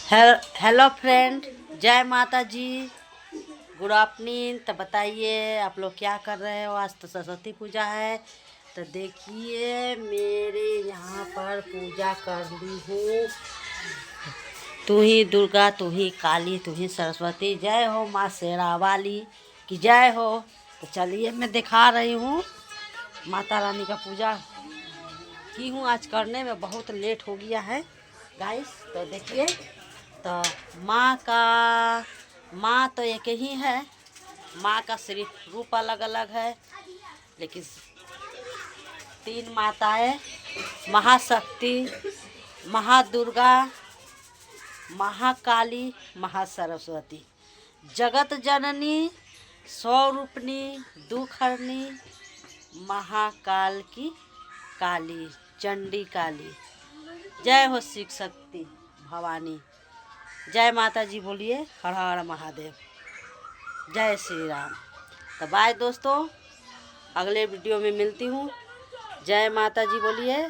Hello friend, जय माता जी। Good afternoon. तो बताइए आप लोग क्या कर रहे हो। आज तो सरस्वती पूजा है। तो देखिए मेरे यहाँ पर पूजा कर ली हूँ। तू ही दुर्गा, तू ही काली, तू ही सरस्वती, जय हो माँ शेरा वाली की जय हो। तो चलिए मैं दिखा रही हूँ माता रानी का पूजा की हूँ। आज करने में बहुत लेट हो गया है गाइस। तो देखिए, तो माँ तो एक ही है। माँ का सिर्फ रूप अलग अलग है, लेकिन तीन माताएं, महाशक्ति, महादुर्गा, महाकाली, महासरस्वती, जगत जननी, स्वरूपनी, दुखहरणी, महाकाल की काली, चंडी काली। जय हो शिव शक्ति भवानी। जय माता जी बोलिए। हर हर महादेव। जय श्री राम। तो बाय दोस्तों, अगले वीडियो में मिलती हूँ। जय माता जी बोलिए।